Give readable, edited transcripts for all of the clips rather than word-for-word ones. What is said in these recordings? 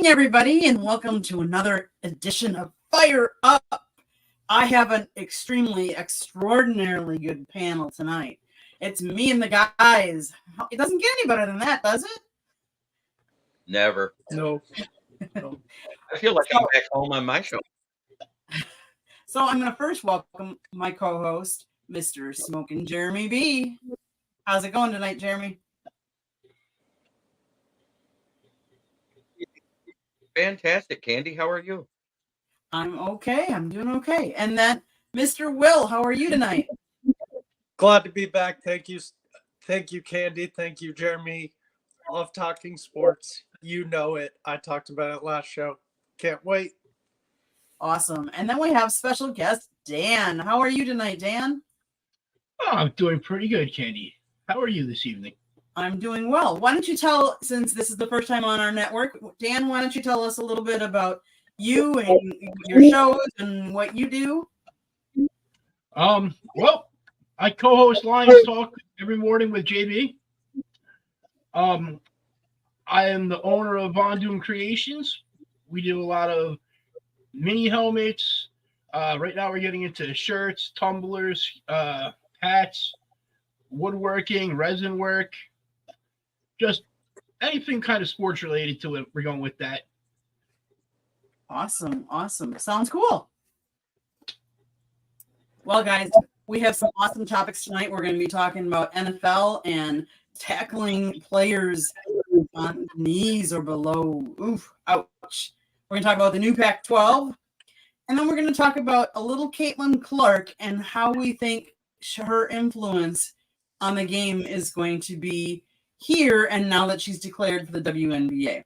Everybody, and welcome to another edition of Fire Up. I have an extraordinarily good panel tonight. It's me and the guys. It doesn't get any better than that, does it? Never. No. I feel like I'm back home on my show. So I'm going to first welcome my co-host, Mr. Smoking Jeremy B. How's it going tonight, Jeremy? Fantastic, Candy. How are you? I'm okay. I'm doing okay. And then Mr. Will, how are you tonight? Glad to be back. Thank you, Candy. Thank you, Jeremy. Love talking sports. You know it. I talked about it last show. Can't wait. Awesome. And then we have special guest Dan. How are you tonight, Dan? Oh, I'm doing pretty good, Candy. How are you this evening? I'm doing well. Why don't you tell, since this is the first time on our network, Dan, why don't you tell us a little bit about you and your shows and what you do? Well, I co-host Lions Talk every morning with JB. I am the owner of Von Doom Creations. We do a lot of mini helmets. Right now we're getting into shirts, tumblers, hats, woodworking, resin work. Just anything kind of sports related to it. We're going with that. Awesome. Sounds cool. Well, guys, we have some awesome topics tonight. We're going to be talking about NFL and tackling players on knees or below. Oof, ouch. We're going to talk about the new Pac-12. And then we're going to talk about a little Caitlin Clark and how we think her influence on the game is going to be here and now that she's declared for the WNBA.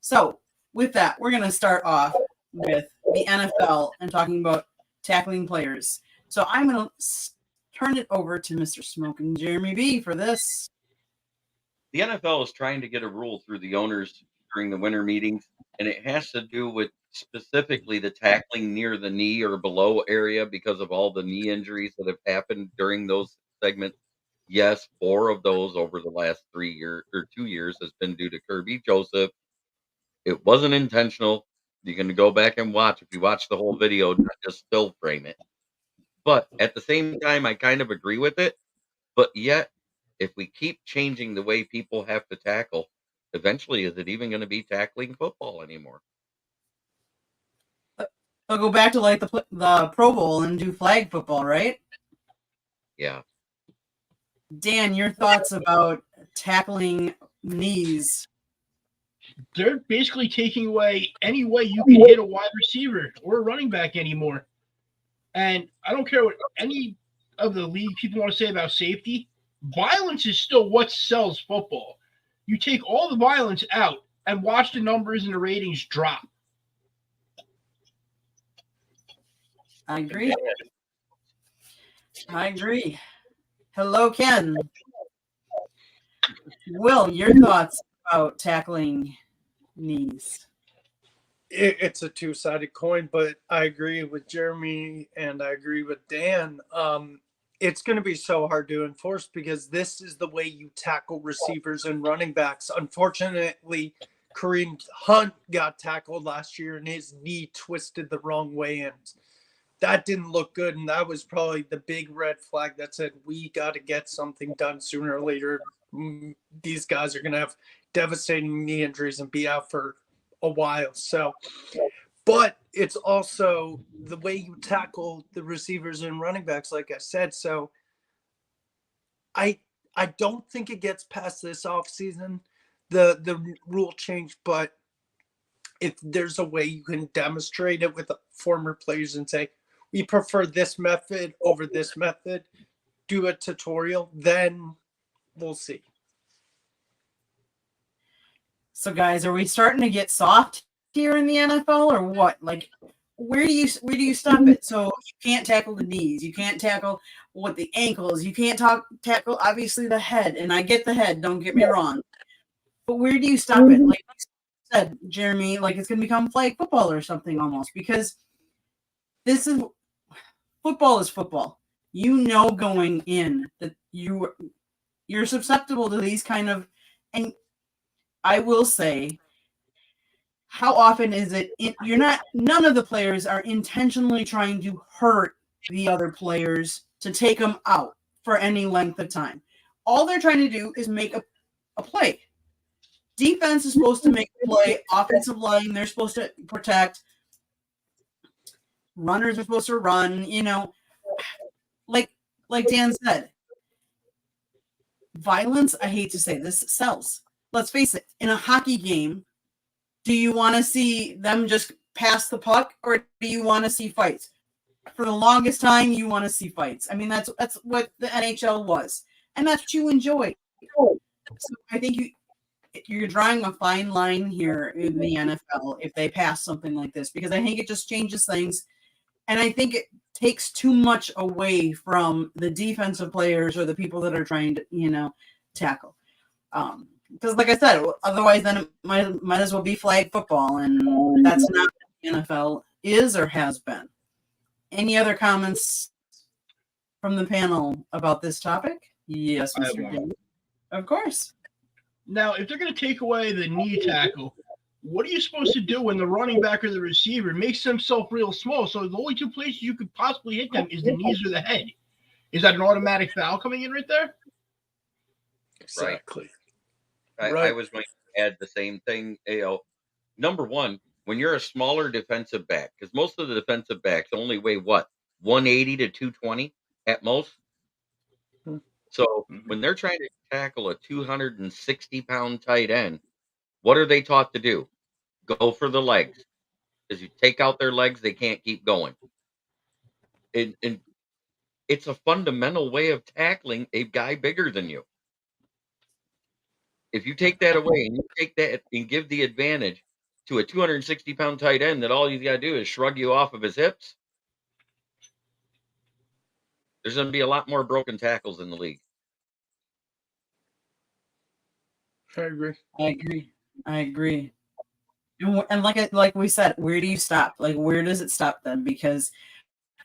So with that, we're going to start off with the NFL and talking about tackling players. So I'm going to turn it over to Mr. Smoking Jeremy B for this. The NFL is trying to get a rule through the owners during the winter meetings, and it has to do with specifically the tackling near the knee or below area because of all the knee injuries that have happened during those segments. Yes, 4 of those over the last 3 years or 2 years has been due to Kirby Joseph. It wasn't intentional. You can go back and watch if you watch the whole video, not just still frame it. But at the same time, I kind of agree with it. But yet, if we keep changing the way people have to tackle, eventually, is it even going to be tackling football anymore? I'll go back to like the Pro Bowl and do flag football, right? Yeah. Dan, your thoughts about tackling knees? They're basically taking away any way you can hit a wide receiver or a running back anymore. And I don't care what any of the league people want to say about safety. Violence is still what sells football. You take all the violence out and watch the numbers and the ratings drop. I agree. Hello, Ken. Will, your thoughts about tackling knees? It's a two-sided coin, but I agree with Jeremy and I agree with Dan. It's going to be so hard to enforce because this is the way you tackle receivers and running backs. Unfortunately, Kareem Hunt got tackled last year and his knee twisted the wrong way, and that didn't look good. And that was probably the big red flag that said, we got to get something done sooner or later. These guys are going to have devastating knee injuries and be out for a while. So, but it's also the way you tackle the receivers and running backs, like I said. So I don't think it gets past this offseason, the rule change, but if there's a way you can demonstrate it with former players and say, we prefer this method over this method, do a tutorial, then we'll see. So, guys, are we starting to get soft here in the NFL or what? Like, where do you stop it? So you can't tackle the knees, you can't tackle with the ankles, you can't tackle obviously the head, and I get the head, don't get me wrong, but where do you stop it? Like you said, Jeremy, like it's gonna become flag football or something almost, because this is football is football. You know going in that you're susceptible to these kind of, and I will say, how often is it none of the players are intentionally trying to hurt the other players to take them out for any length of time. All they're trying to do is make a play. Defense is supposed to make a play. Offensive line, they're supposed to protect. Runners are supposed to run, like Dan said. Violence, I hate to say this, sells. Let's face it, in a hockey game, do you want to see them just pass the puck, or do you want to see fights? For the longest time, you want to see fights. I mean, that's what the NHL was, and that's what you enjoy. So I think you're drawing a fine line here in the NFL if they pass something like this, because I think it just changes things, and I think it takes too much away from the defensive players or the people that are trying to, tackle. Because like I said, otherwise then it might as well be flag football, and that's not what the NFL is or has been. Any other comments from the panel about this topic? Yes, I have Mr. one. David. Of course. Now, if they're going to take away the knee tackle, what are you supposed to do when the running back or the receiver makes himself real small? So the only two places you could possibly hit them is the knees or the head. Is that an automatic foul coming in right there? Exactly. I was going to add the same thing. Number one, when you're a smaller defensive back, because most of the defensive backs only weigh what, 180 to 220 at most. So when they're trying to tackle a 260-pound tight end, what are they taught to do? Go for the legs. Because you take out their legs, they can't keep going. And it's a fundamental way of tackling a guy bigger than you. If you take that away and you take that and give the advantage to a 260-pound tight end that all he's got to do is shrug you off of his hips, there's going to be a lot more broken tackles in the league. I agree. I agree. And like we said, where do you stop? Like, where does it stop then? Because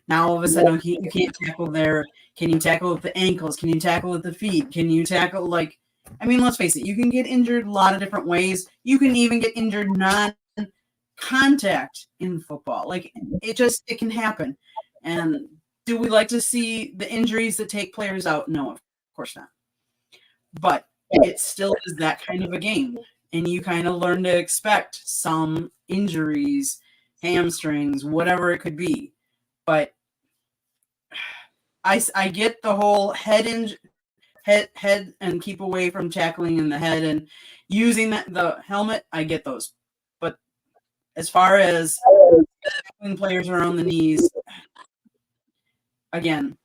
now all of a sudden, you can't tackle there. Can you tackle with the ankles? Can you tackle with the feet? Can you tackle let's face it, you can get injured a lot of different ways. You can even get injured non-contact in football. Like it can happen. And do we like to see the injuries that take players out? No, of course not. But it still is that kind of a game. And you kind of learn to expect some injuries, hamstrings, whatever it could be. But I get the whole head and keep away from tackling in the head and using the helmet. I get those. But as far as tackling players around the knees, again,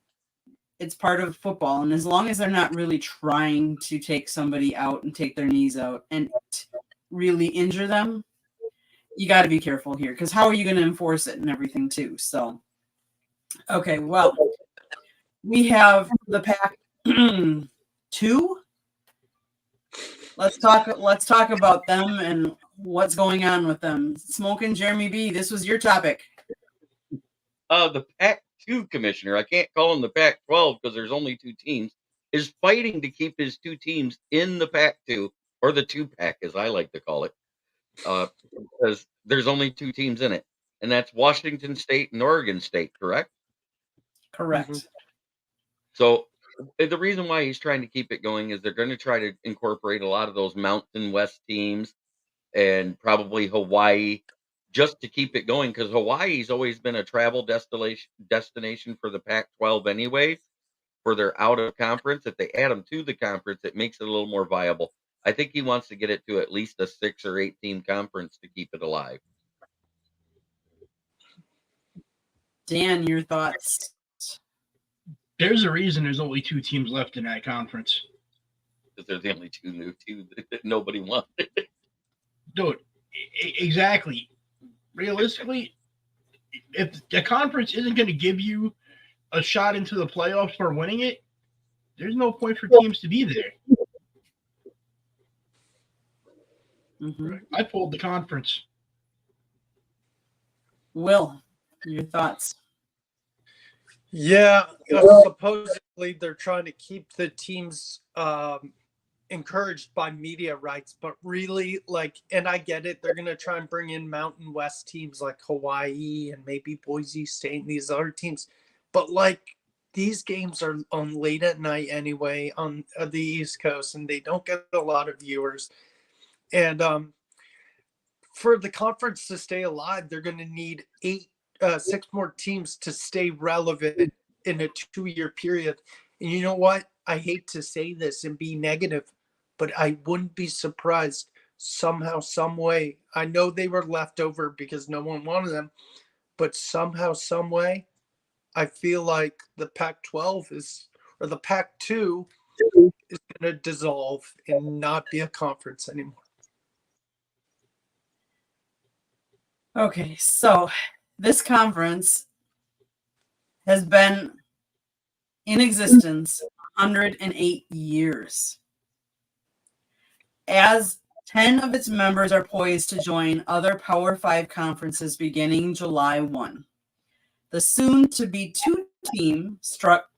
it's part of football. And as long as they're not really trying to take somebody out and take their knees out and really injure them, you got to be careful here, because how are you going to enforce it and everything too? So, okay, well, we have the Pac 2. Let's talk about them and what's going on with them. Smoking Jeremy B, this was your topic. The Pac-2 commissioner, I can't call him the Pac-12 because there's only 2 teams, is fighting to keep his 2 teams in the Pac-2, or the 2-pack, as I like to call it, because there's only 2 teams in it, and that's Washington State and Oregon State, correct? Correct. So the reason why he's trying to keep it going is they're going to try to incorporate a lot of those Mountain West teams and probably Hawaii, just to keep it going, because Hawaii's always been a travel destination for the Pac-12 anyway, for their out of conference. If they add them to the conference, it makes it a little more viable. I think he wants to get it to at least a 6 or 8 team conference to keep it alive. Dan, your thoughts? There's a reason there's only 2 teams left in that conference. Because they're the only 2 new teams that nobody wanted. Dude, exactly. Realistically, if the conference isn't going to give you a shot into the playoffs for winning it, there's no point for teams to be there. Mhm. I pulled the conference. Will, your thoughts? Yeah, supposedly they're trying to keep the teams encouraged by media rights, but really, like, and I get it, they're going to try and bring in Mountain West teams like Hawaii and maybe Boise State and these other teams, but like these games are on late at night anyway on the East Coast, and they don't get a lot of viewers. And for the conference to stay alive, they're going to need 6 more teams to stay relevant in a 2-year period. And you know what? I hate to say this and be negative, but I wouldn't be surprised somehow, some way. I know they were left over because no one wanted them, but somehow, some way, I feel like the Pac-12 or the Pac-2 is going to dissolve and not be a conference anymore. Okay, so this conference has been in existence 108 years. As 10 of its members are poised to join other Power 5 conferences beginning July 1. The soon-to-be 2-team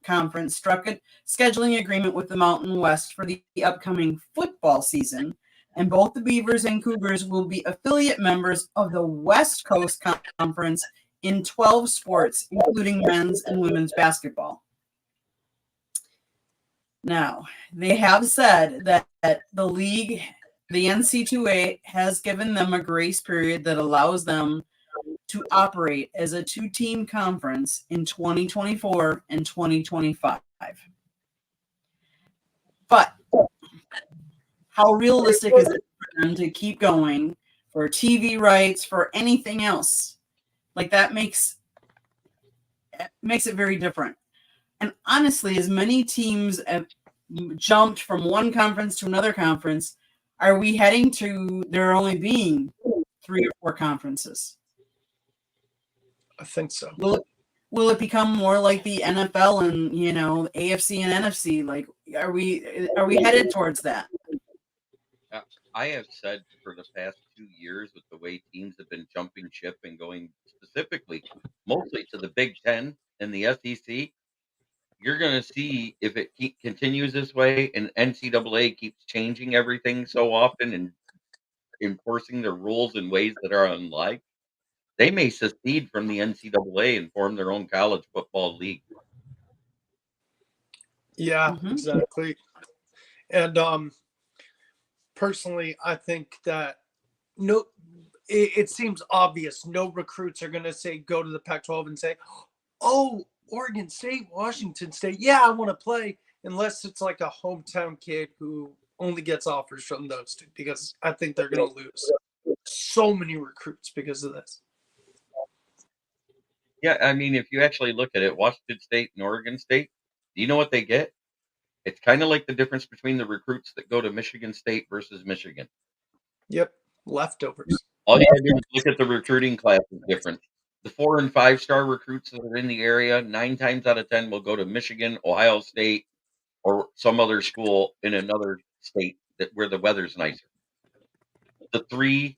conference struck a scheduling agreement with the Mountain West for the upcoming football season, and both the Beavers and Cougars will be affiliate members of the West Coast Conference in 12 sports, including men's and women's basketball. Now, they have said that the league, the NC2A, has given them a grace period that allows them to operate as a 2-team conference in 2024 and 2025. But how realistic is it for them to keep going for TV rights, for anything else? Like, that makes it very different. And honestly, as many teams have jumped from one conference to another conference, are we heading to there only being 3 or 4 conferences? I think so. Will it become more like the NFL and, AFC and NFC? Like, are we headed towards that? I have said for the past 2 years, with the way teams have been jumping ship and going specifically, mostly to the Big Ten and the SEC, you're going to see if it continues this way and NCAA keeps changing everything so often and enforcing their rules in ways that are unlike, they may secede from the NCAA and form their own college football league. Yeah, exactly. And personally, I think that it seems obvious. No recruits are going to say, go to the Pac-12 and say, oh, Oregon State, Washington State, yeah, I want to play, unless it's like a hometown kid who only gets offers from those two, because I think they're going to lose so many recruits because of this. Yeah, I mean, if you actually look at it, Washington State and Oregon State, do you know what they get? It's kind of like the difference between the recruits that go to Michigan State versus Michigan. Yep, leftovers. All you have to do is look at the recruiting class is different. The 4- and 5-star recruits that are in the area, 9 times out of 10 will go to Michigan, Ohio State, or some other school in another state where the weather's nicer. The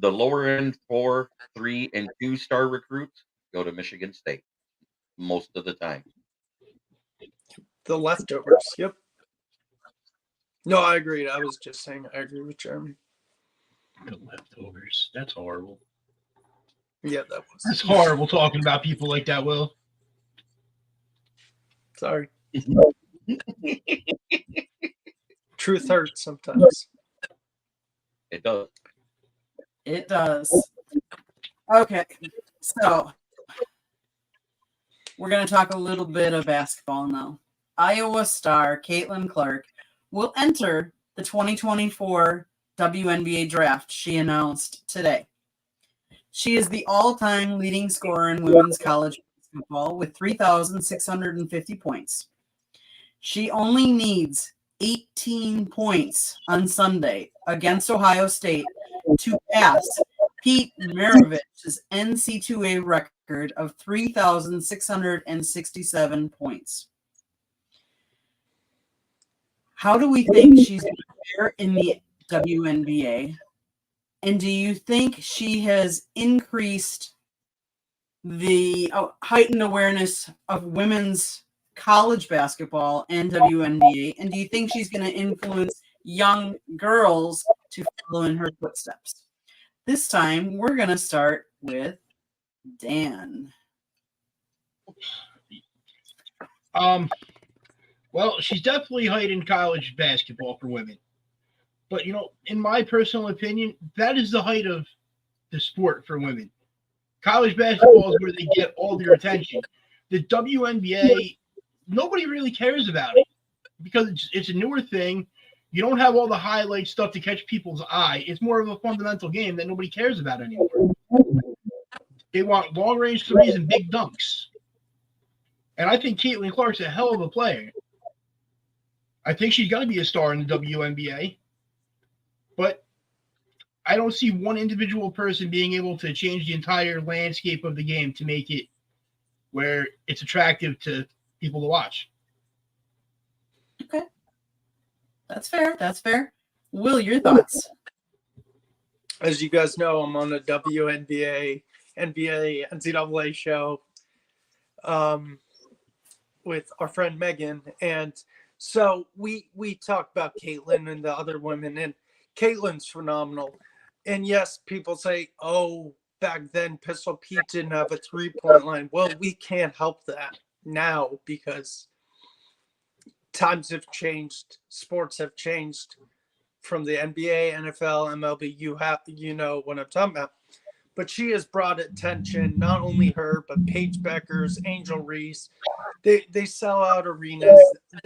lower end 4, 3, and 2-star recruits go to Michigan State most of the time. The leftovers. Yep. No, I agree. I was just saying I agree with Jeremy. The leftovers. That's horrible. Yeah, that was. That's horrible talking about people like that, Will. Sorry. Truth hurts sometimes. It does. It does. Okay, so we're going to talk a little bit of basketball now. Iowa star Caitlin Clark will enter the 2024 WNBA draft, she announced today. She is the all-time leading scorer in women's college basketball with 3,650 points. She only needs 18 points on Sunday against Ohio State to pass Pete Maravich's NC2A record record of 3,667 points. How do we think she's going to fare in the WNBA? And do you think she has increased the heightened awareness of women's college basketball and WNBA? And do you think she's going to influence young girls to follow in her footsteps? This time, we're going to start with Dan. Well, she's definitely heightened college basketball for women. But, in my personal opinion, that is the height of the sport for women. College basketball is where they get all your attention. The WNBA, nobody really cares about it because it's a newer thing. You don't have all the highlight stuff to catch people's eye. It's more of a fundamental game that nobody cares about anymore. They want long-range threes and big dunks. And I think Caitlin Clark's a hell of a player. I think she's going to be a star in the WNBA. But I don't see one individual person being able to change the entire landscape of the game to make it where it's attractive to people to watch. Okay. That's fair. That's fair. Will, your thoughts? As you guys know, I'm on the WNBA, NBA, NCAA show with our friend Megan. And so we talk about Caitlin and the other women, and Caitlin's phenomenal. And yes, people say, oh, back then Pistol Pete didn't have a three-point line. Well, we can't help that now because times have changed. Sports have changed from the NBA, NFL, MLB. You know what I'm talking about. But she has brought attention, not only her, but Paige Beckers, Angel Reese. They sell out arenas.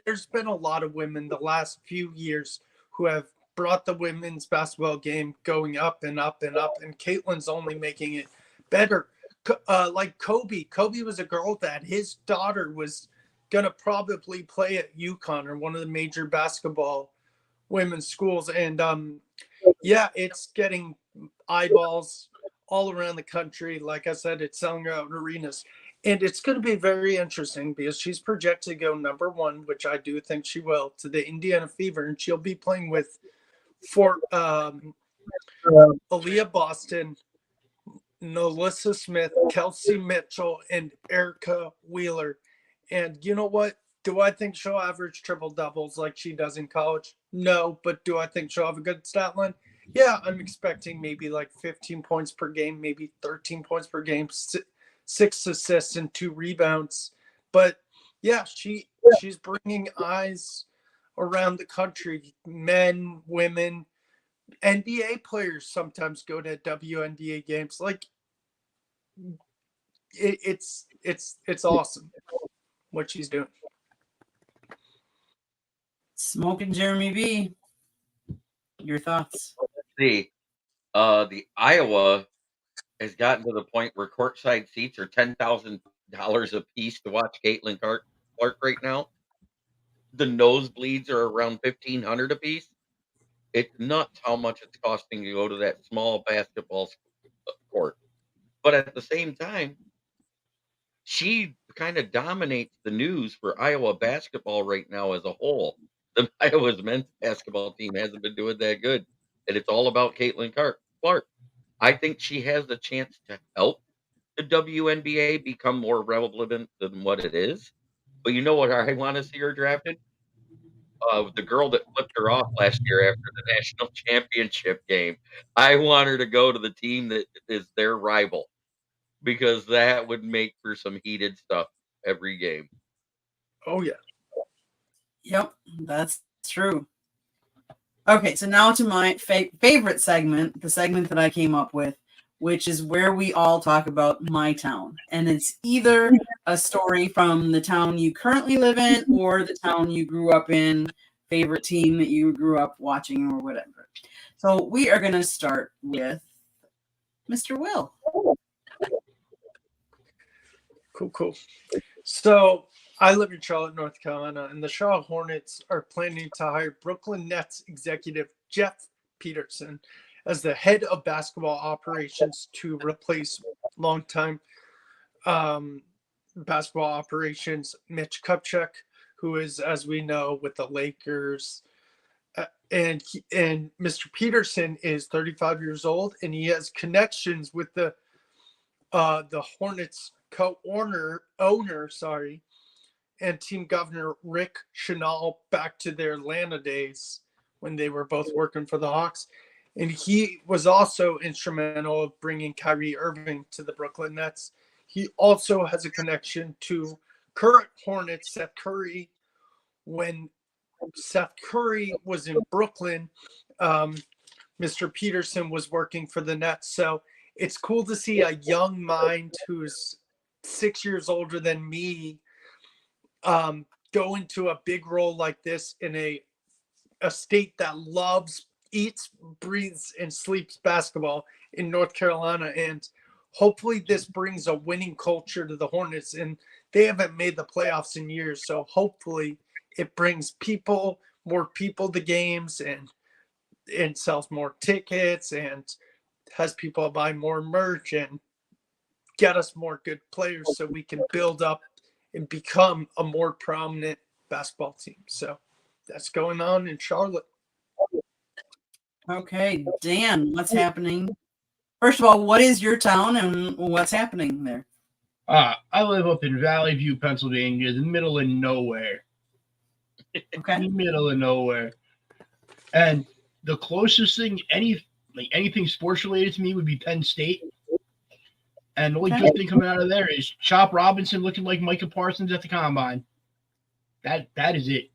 There's been a lot of women the last few years who have brought the women's basketball game going up and up and up, and Caitlin's only making it better. Like Kobe. Kobe was a girl that his daughter was going to probably play at UConn or one of the major basketball women's schools. And yeah, it's getting eyeballs all around the country. Like I said, it's selling out arenas. And it's going to be very interesting because she's projected to go number one, which I do think she will, to the Indiana Fever. And she'll be playing with Aaliyah Boston, Nalissa Smith, Kelsey Mitchell, and Erica Wheeler. And you know what? Do I think she'll average triple doubles like she does in college? No, but do I think she'll have a good stat line? Yeah, I'm expecting maybe like 15 points per game, maybe 13 points per game, 6 assists and 2 rebounds. But yeah, she's bringing eyes around the country. Men, women, NBA players sometimes go to WNBA games. Like it's awesome what she's doing. Smoking Jeremy B. Your thoughts? See, the Iowa has gotten to the point where courtside seats are $10,000 a piece to watch Caitlin Clark right now. The nosebleeds are around $1,500 a piece. It's nuts how much it's costing to go to that small basketball court. But at the same time, she kind of dominates the news for Iowa basketball right now as a whole. The Iowa's men's basketball team hasn't been doing that good, and it's all about Caitlin Clark. I think she has the chance to help the WNBA become more relevant than what it is. But you know what I want to see her drafted? The girl that flipped her off last year after the national championship game. I want her to go to the team that is their rival because that would make for some heated stuff every game. Oh, yeah. Yep, that's true. Okay, so now to my favorite segment, the segment that I came up with, which is where we all talk about my town. And it's either a story from the town you currently live in or the town you grew up in, favorite team that you grew up watching or whatever. So we are going to start with Mr. Will. Cool. So I live in Charlotte, North Carolina, and the Charlotte Hornets are planning to hire Brooklyn Nets executive Jeff Peterson as the head of basketball operations to replace longtime basketball operations, Mitch Kupchak, who is, as we know, with the Lakers. And Mr. Peterson is 35 years old, and he has connections with the Hornets owner, and team governor Rick Chanel back to their Atlanta days when they were both working for the Hawks. And he was also instrumental of bringing Kyrie Irving to the Brooklyn Nets. He also has a connection to current Hornets Seth Curry. When Seth Curry was in Brooklyn, Mr. Peterson was working for the Nets. So it's cool to see a young mind who's 6 years older than me go into a big role like this in a state that loves, eats, breathes, and sleeps basketball in North Carolina. And hopefully this brings a winning culture to the Hornets. And they haven't made the playoffs in years. So hopefully it brings more people to games and sells more tickets and has people buy more merch and get us more good players so we can build up and become a more prominent basketball team. So that's going on in Charlotte. Okay, Dan, what's happening? First of all, what is your town and what's happening there? I live up in Valley View, Pennsylvania, the middle of nowhere. Okay. The middle of nowhere. And the closest thing, anything sports related to me would be Penn State. And the only good thing coming out of there is Chop Robinson looking like Micah Parsons at the combine. That is it.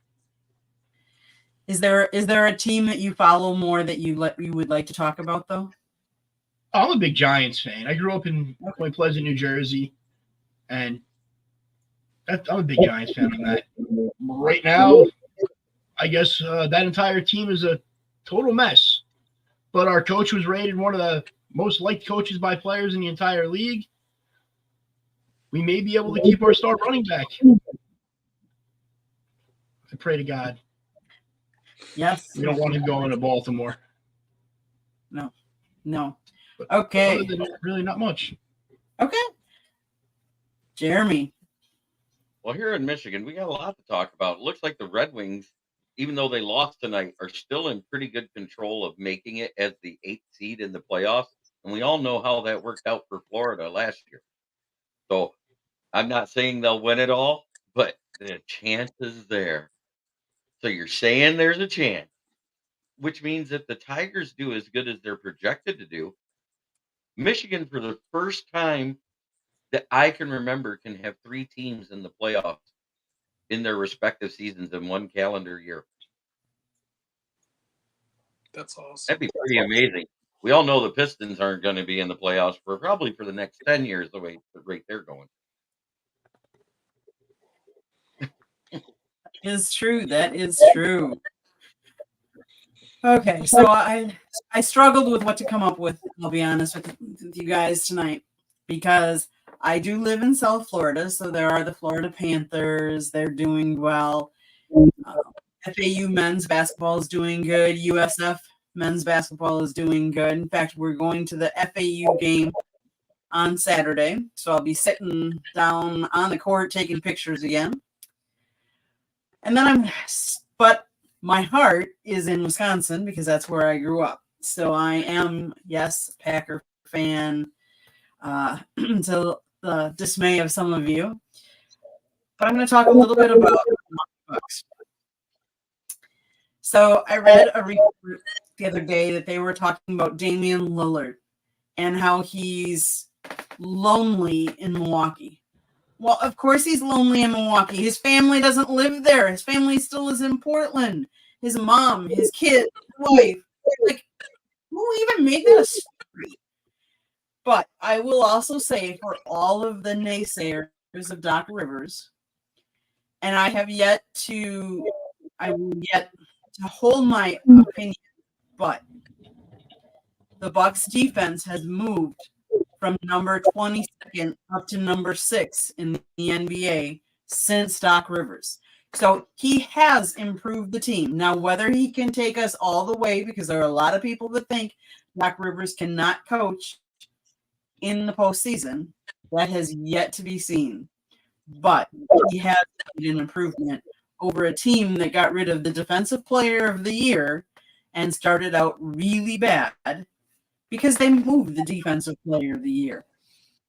Is there a team that you follow more that you would like to talk about though? I'm a big Giants fan. I grew up in Point Pleasant, New Jersey, and I'm a big Giants fan on that. Right now, I guess that entire team is a total mess. But our coach was rated one of the most liked coaches by players in the entire league. We may be able to keep our star running back. I pray to God. Yes. We don't want him going to Baltimore. No. But Okay. other than that, really not much. Okay. Jeremy. Well, here in Michigan, we got a lot to talk about. It looks like the Red Wings, even though they lost tonight, are still in pretty good control of making it as the 8th seed in the playoffs. And we all know how that worked out for Florida last year. So I'm not saying they'll win it all, but the chance is there. So you're saying there's a chance, which means if the Tigers do as good as they're projected to do, Michigan, for the first time that I can remember, can have 3 teams in the playoffs in their respective seasons in one calendar year. That's awesome. That'd be pretty amazing. We all know the Pistons aren't going to be in the playoffs for probably for the next 10 years, the rate they're going. Is true. That is true. Okay, so I struggled with what to come up with, I'll be honest with you guys tonight, because I do live in South Florida, so there are the Florida Panthers. They're doing well. FAU men's basketball is doing good. USF men's basketball is doing good. In fact, we're going to the FAU game on Saturday, so I'll be sitting down on the court taking pictures again. And then but my heart is in Wisconsin because that's where I grew up. So I am, yes, Packer fan, to the dismay of some of you. But I'm going to talk a little bit about Bucks. So I read a report the other day that they were talking about Damian Lillard and how he's lonely in Milwaukee. Well, of course he's lonely in Milwaukee. His family doesn't live there. His family still is in Portland. His mom, his kid, wife. Like, who even made that a story? But I will also say, for all of the naysayers of Doc Rivers, and I will yet to hold my opinion, but the Bucks defense has moved from number 22nd up to number 6 in the NBA since Doc Rivers. So he has improved the team. Now, whether he can take us all the way, because there are a lot of people that think Doc Rivers cannot coach in the postseason, That has yet to be seen. But he has made an improvement over a team that got rid of the defensive player of the year and started out really bad because they moved the defensive player of the year.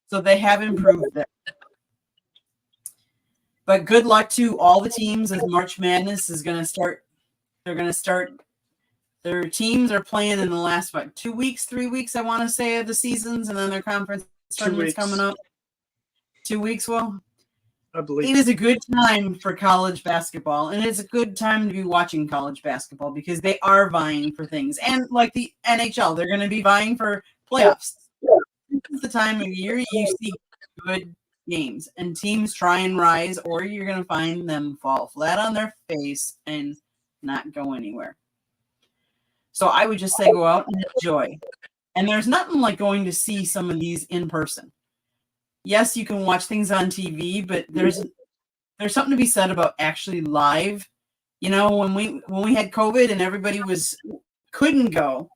So they have improved that. But good luck to all the teams as March Madness is going to start. They're going to start. Their teams are playing in the last 2 weeks, 3 weeks, I want to say, of the seasons, and then their conference 2 tournaments weeks. coming up. 2 weeks. Well, I believe. it is a good time for college basketball, and it's a good time to be watching college basketball because they are vying for things. And like the NHL, they're going to be vying for playoffs. This is the time of year you see good games, and teams try and rise, or you're going to find them fall flat on their face and not go anywhere. So I would just say go out and enjoy. And there's nothing like going to see some of these in person. Yes, you can watch things on TV, but there's something to be said about actually live. You know, when we had COVID and everybody couldn't go,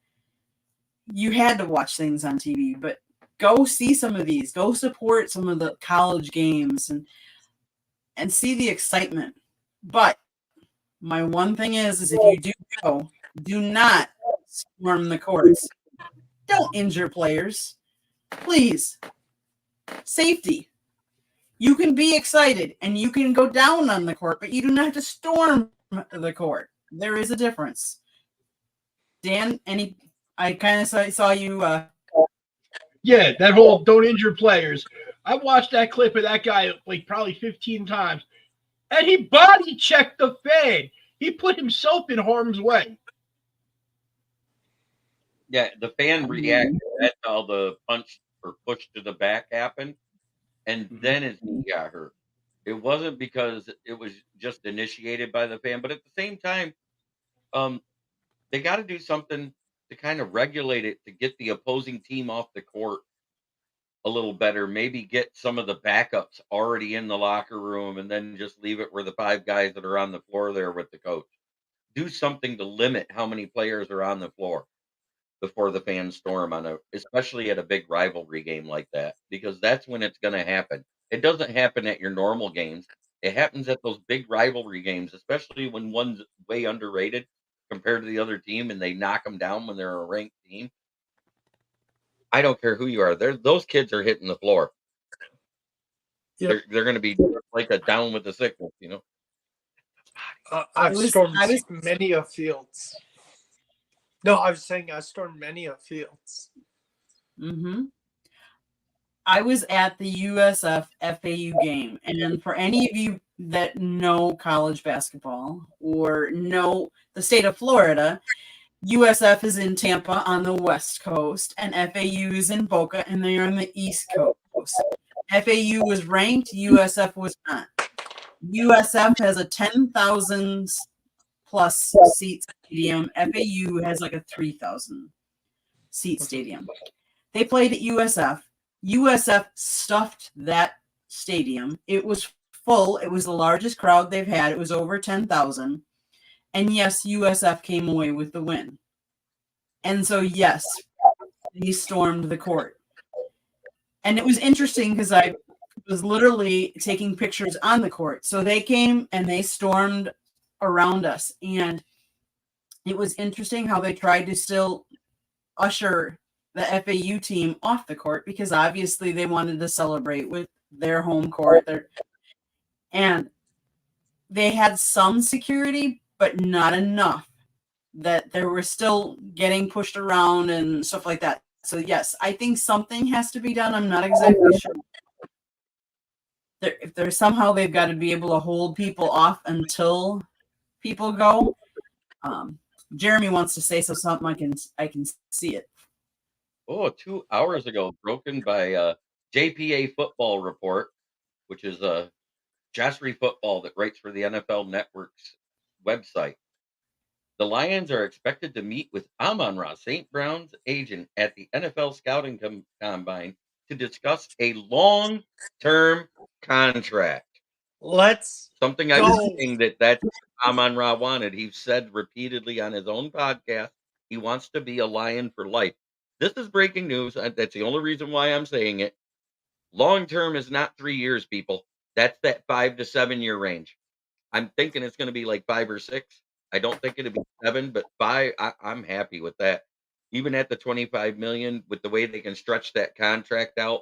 you had to watch things on TV, but go see some of these. Go support some of the college games and see the excitement. But my one thing is if you do go, do not storm the courts. Don't injure players. Please. Safety. You can be excited and you can go down on the court, but you do not have to storm the court. There is a difference. Dan, I kind of saw you. Yeah, that whole don't injure players. I watched that clip of that guy like probably 15 times, and he body checked the fan. He put himself in harm's way. Yeah, the fan reacted. That's how the punch or push to the back happened, and then his knee got hurt. It wasn't because it was just initiated by the fan, but at the same time, they got to do something to kind of regulate it to get the opposing team off the court a little better. Maybe get some of the backups already in the locker room, and then just leave it where the 5 guys that are on the floor there with the coach. Do something to limit how many players are on the floor before the fans storm especially at a big rivalry game like that, because that's when it's going to happen. It doesn't happen at your normal games. It happens at those big rivalry games, especially when one's way underrated compared to the other team and they knock them down when they're a ranked team. I don't care who you are. Those kids are hitting the floor. Yep. They're going to be like a down with the sickness, you know. I've stormed many of fields. No, I was saying I stormed many of fields. Mm-hmm. I was at the USF FAU game, and for any of you that know college basketball or know the state of Florida, USF is in Tampa on the West Coast, and FAU is in Boca, and they are on the East Coast. FAU was ranked, USF was not. USF has a 10,000 plus seat stadium. FAU has like a 3,000 seat stadium. They played at USF. USF stuffed that stadium. It was full. It was the largest crowd they've had. It was over 10,000. And yes, USF came away with the win. And so, yes, they stormed the court. And it was interesting because I was literally taking pictures on the court. So they came and they stormed around us. And it was interesting how they tried to still usher the FAU team off the court because obviously they wanted to celebrate with their home court. And they had some security, but not enough that they were still getting pushed around and stuff like that. So yes, I think something has to be done. I'm not exactly sure. If there's somehow they've got to be able to hold people off until people go. Jeremy wants to say something. I can see it. Oh, 2 hours ago, broken by JPA Football Report, which is Jassery Football that writes for the NFL Network's website. The Lions are expected to meet with Amon-Ra, St. Brown's agent, at the NFL Scouting Combine to discuss a long-term contract. Something I was saying that's what Amon-Ra wanted. He said repeatedly on his own podcast he wants to be a Lion for life. This is breaking news. That's the only reason why I'm saying it. Long term is not 3 years, people. That's that 5 to 7 year range. I'm thinking it's going to be like 5 or 6. I don't think it'll be 7, but 5. I'm happy with that. Even at the 25 million, with the way they can stretch that contract out,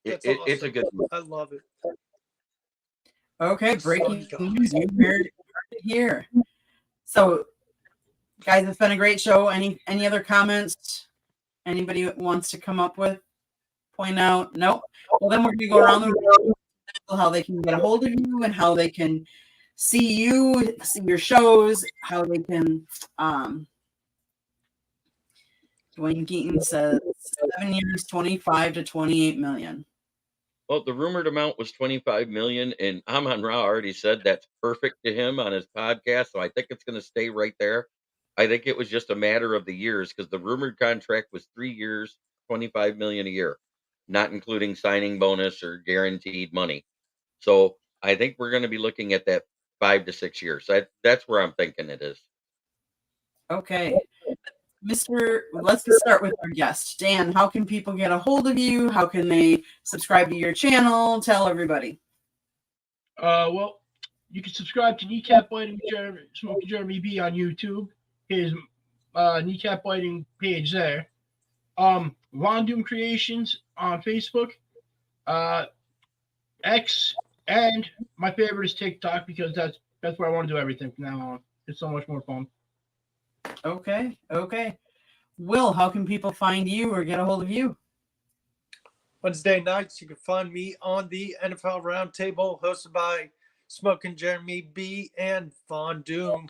That's it's a awesome. good move. I love it. Okay, breaking Son, news. You heard it here. So, guys, it's been a great show. Any other comments? Anybody wants to come up with? Point out? Nope. Well, then we're going to go around the room, how they can get a hold of you and how they can see you, see your shows, how they can. Dwayne Keaton says 7 years, 25 to 28 million. Well, the rumored amount was 25 million, and Amon Ra already said that's perfect to him on his podcast. So I think it's going to stay right there. I think it was just a matter of the years because the rumored contract was 3 years, 25 million a year, not including signing bonus or guaranteed money. So I think we're going to be looking at that 5 to 6 years. That's where I'm thinking it is. Okay. Let's start with our guest. Dan, how can people get a hold of you? How can they subscribe to your channel? Tell everybody. Well, you can subscribe to Kneecap Biting Smoking Jeremy B on YouTube. His Kneecap Biting page there. Von Doom Creations on Facebook, X, and my favorite is TikTok because that's where I want to do everything from now on. It's so much more fun. Okay. Will, how can people find you or get a hold of you? Wednesday nights, you can find me on the NFL Roundtable, hosted by Smoking Jeremy B and Von Doom,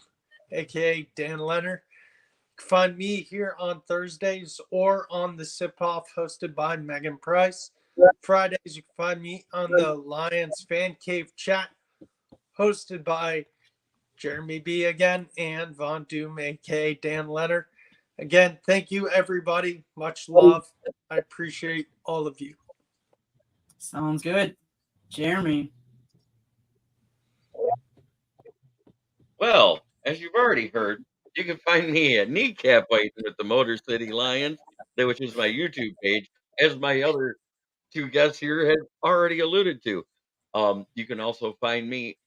aka Dan Leonard. You can find me here on Thursdays or on the Sip Off, hosted by Megan Price. Fridays, you can find me on the Lions Fan Cave chat, hosted by Jeremy B again and Von Doom, aka Dan Leonard. Again, thank you, everybody. Much love. I appreciate all of you. Sounds good. Jeremy. Well, as you've already heard, you can find me at Kneecap Biting with the Motor City Lions, which is my YouTube page, as my other two guests here had already alluded to. You can also find me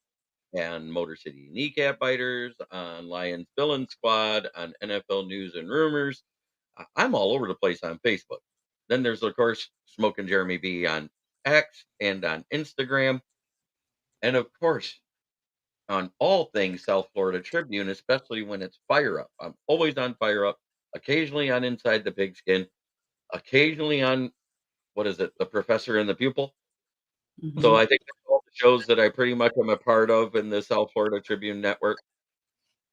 on Motor City Kneecap Biters, on Lions Villain Squad, on NFL News and Rumors. I'm all over the place on Facebook. Then there's, of course, Smoking Jeremy B on X and on Instagram. And of course, on all things South Florida Tribune, especially when it's Fire Up. I'm always on Fire Up, occasionally on Inside the Pigskin, occasionally on, what is it, The Professor and the Pupil. Mhm. So I think that's all the shows that I pretty much am a part of in the South Florida Tribune network,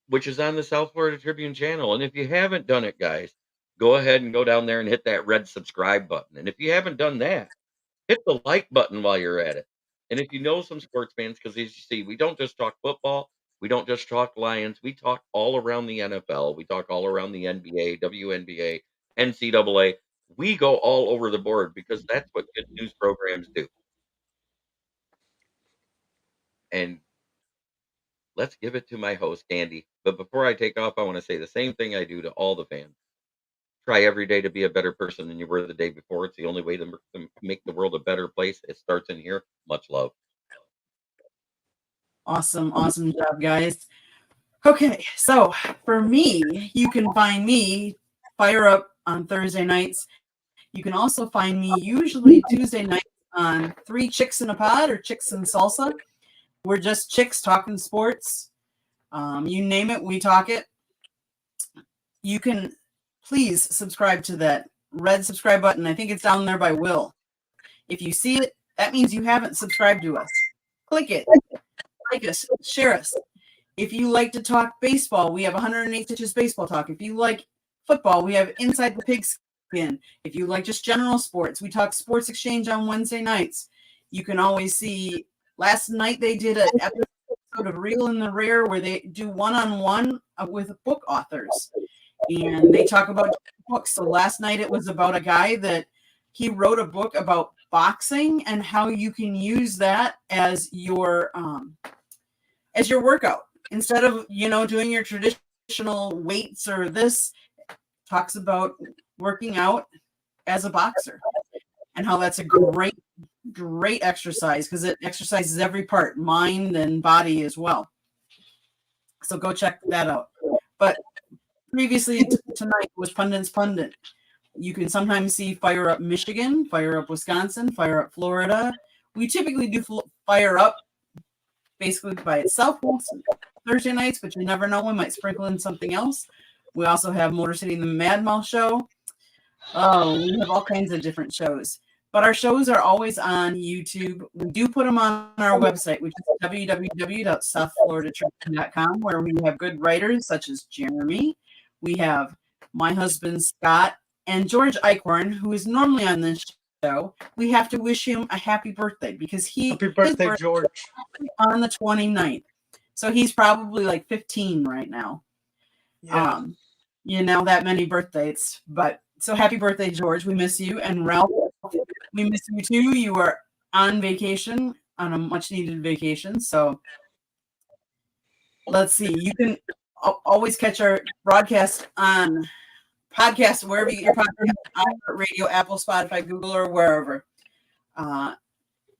which is on the South Florida Tribune channel. And if you haven't done it, guys, go ahead and go down there and hit that red subscribe button. And if you haven't done that, hit the like button while you're at it. And if you know some sports fans, because as you see, we don't just talk football, we don't just talk Lions, we talk all around the NFL, we talk all around the NBA, WNBA, NCAA. We go all over the board because that's what good news programs do. And let's give it to my host, Andy. But before I take off, I want to say the same thing I do to all the fans. Try every day to be a better person than you were the day before. It's the only way to make the world a better place. It starts in here. Much love. Awesome job, guys. Okay, so for me, you can find me Fire Up on Thursday nights. You can also find me usually Tuesday nights on 3 Chicks in a Pod or Chicks in Salsa. We're just chicks talking sports. You name it, we talk it. You can please subscribe to that red subscribe button. I think it's down there by Will. If you see it, that means you haven't subscribed to us. Click it. Like us. Share us. If you like to talk baseball, we have 108 Stitches Baseball Talk. If you like football, we have Inside the Pigskin. If you like just general sports, we talk Sports Exchange on Wednesday nights. You can always see, last night they did an episode of Real and the Rare where they do one-on-one with book authors. And they talk about books. So last night it was about a guy that he wrote a book about boxing and how you can use that as your workout. Instead of, doing your traditional weights or this, talks about working out as a boxer. and how that's a great exercise because it exercises every part, mind and body as well. So go check that out. But previously tonight was Pundit's Pundit. You can sometimes see Fire Up Michigan, Fire Up Wisconsin, Fire Up Florida. We typically do Fire Up basically by itself Thursday nights, but you never know. We might sprinkle in something else. We also have Motor City the Mad Mouth show. Oh, we have all kinds of different shows. But our shows are always on YouTube. We do put them on our website, which is www.southfloridatribune.com, where we have good writers such as Jeremy. We have my husband, Scott, and George Eichhorn, who is normally on this show. We have to wish him a happy birthday because Happy birthday, George. On the 29th. So he's probably like 15 right now. Yeah. That many birthdays. But so happy birthday, George. We miss you. And Ralph, we miss you too. You are on vacation, on a much needed vacation. So let's see. You can always catch our broadcast on podcast, wherever you get your podcast, Radio, Apple, Spotify, Google, or wherever.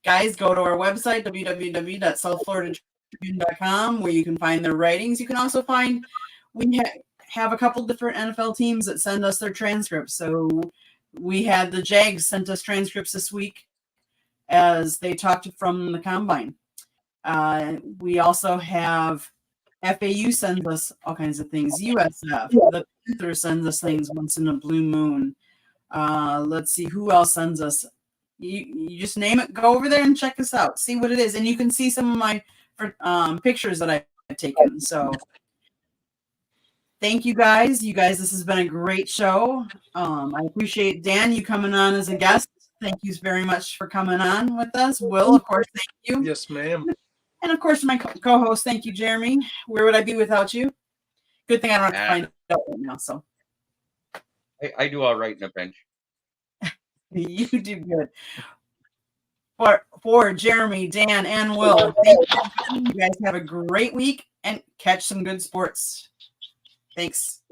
Guys, go to our website, www.southfloridatribune.com, where you can find their writings. You can also find, we have a couple different NFL teams that send us their transcripts. So we had the Jags sent us transcripts this week as they talked from the combine. We also have FAU sends us all kinds of things. USF, the Panthers sends us things once in a blue moon. Let's see who else sends us. You just name it. Go over there and check us out. See what it is, and you can see some of my pictures that I've taken. So thank you guys. This has been a great show. I appreciate Dan you coming on as a guest. Thank you very much for coming on with us. Will, of course, thank you. Yes, ma'am. And of course, my co-host, thank you, Jeremy. Where would I be without you? Good thing I don't have to find out right now. So I do all right in a pinch. you do good. For Jeremy, Dan, and Will, thank you. You guys have a great week and catch some good sports. Thanks.